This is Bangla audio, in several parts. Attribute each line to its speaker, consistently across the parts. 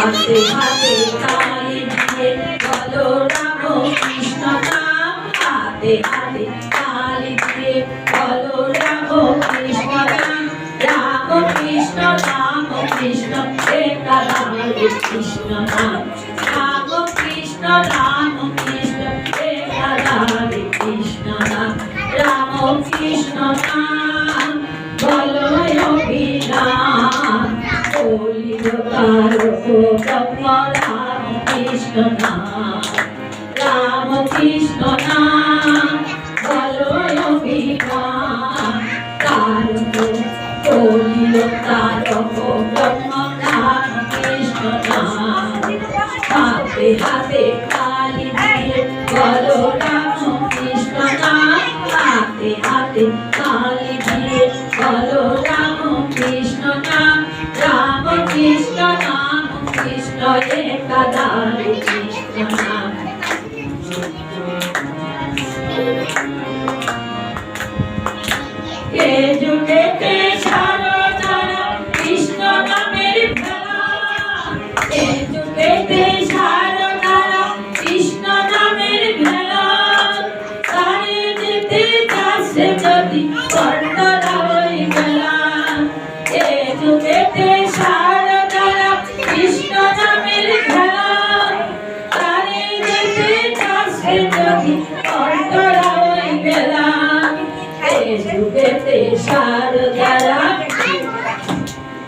Speaker 1: হাতে হাতে তালি দিয়ে বলো রাম কৃষ্ণ নাম হাতে হাতে তালি দিয়ে বলো রাম কৃষ্ণ নাম রাম কৃষ্ণ একাধারে কৃষ্ণ নাম রাম কৃষ্ণ একাধারে কৃষ্ণ নাম রাম কৃষ্ণ নাম বলো অভিরাম কলিযুগার ব্রহ্ম রাম কৃষ্ণ নাম রাম কৃষ্ণ নাম বলো অভিরাম কারণ কলিযুগার ব্রহ্ম রাম কৃষ্ণ নাম হাতে হাতে তালি দিয়ে বলো রাম কৃষ্ণ নাম হাতে হাতে তালি দিয়ে বলো রাম কৃষ্ণ নাম রাম কৃষ্ণ একাধারে কৃষ্ণ নাম কে যুগেতে সারদারা কৃষ্ণ নামের খেলা কে যুগেতে সারদারা কৃষ্ণ নামের খেলা তারে যেতে যাচ্ছে যদি কর্ণরা হয়ে গেলা কে যুগেতে সারদারা কৃষ্ণ নামের খেলা তারে যেতে যাচ্ছে যদি কর্ণরা হয়ে গেলা যুগেতে সারদারা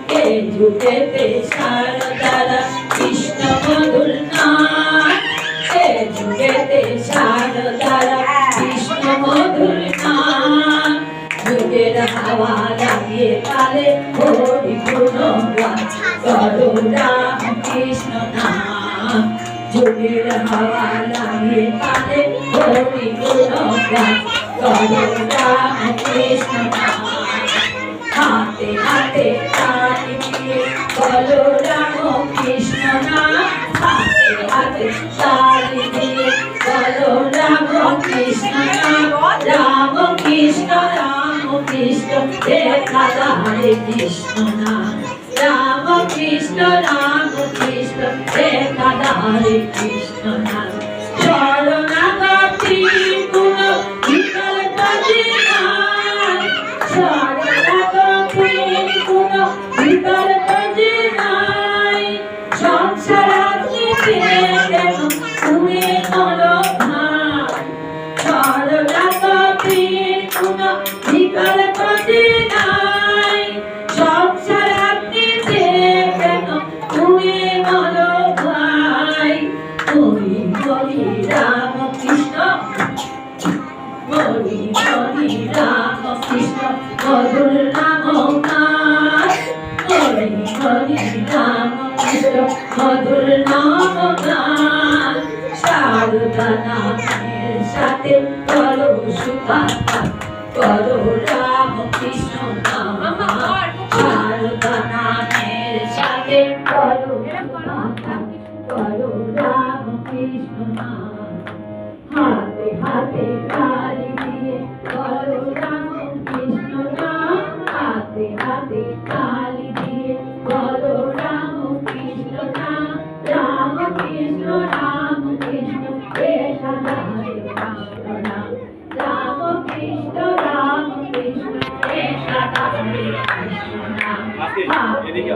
Speaker 1: কে যুগেতে সারদারা কৃষ্ণ মধুর নাম কে যুগেতে সারদারা কৃষ্ণ মধুর নাম যুগের হাওয়া লাগিয়ে তালে হরি গুণগান করো রাম কৃষ্ণ নাম যুগের হাওয়া লাগিয়ে তালে হরি গুণগান করো রাম কৃষ্ণ নাম হাতে হাতে তালি দিয়ে বলো রাম কৃষ্ণ নাম হাতে হাতে তালি দিয়ে বলো রাম কৃষ্ণ নাম রাম কৃষ্ণ একাধারে কৃষ্ণ নাম রাম কৃষ্ণ একাধারে কৃষ্ণ নাম শরণাগতি গুণ বিকল কাজে নাই শরণাগতি গুণ বিকল কাজে নাই সংসারাগ্নিতে কেন তুমি বলো ভাই শরণাগতি গুণ বিকল কাজে নাই সংসারাগ্নিতে কেন তুমি বলো ভাই হরি হরি রাম কৃষ্ণ হরি হরি রাম কৃষ্ণ মধুর নাম গান হরি হরি রাম কৃষ্ণ মধুর নাম গান সারদা নামের সাথে বলো সুখাকার করো রাম কৃষ্ণ নাম সারদা নামের সাথে বলো সুখাকার করো রাম কৃষ্ণ নাম হাতে হাতে তালি দিয়ে বলো রাম কৃষ্ণ নাম হাতে হাতে তালি দিয়ে বলো রাম কৃষ্ণ নাম রাম কৃষ্ণ একাধারে কৃষ্ণ নাম রাম কৃষ্ণ একাধারে কৃষ্ণ নাম হাতে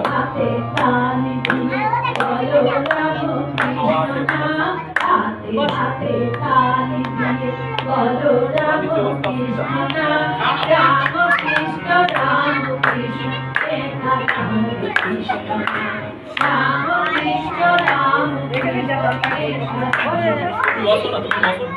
Speaker 1: হাতে তালি দিয়ে বলো রাম কৃষ্ণ নাম হাতে হাতে তালি দিয়ে বলো রাম কৃষ্ণ নাম রাম কৃষ্ণ একাধারে কৃষ্ণ নাম রাম কৃষ্ণ একাধারে কৃষ্ণ নাম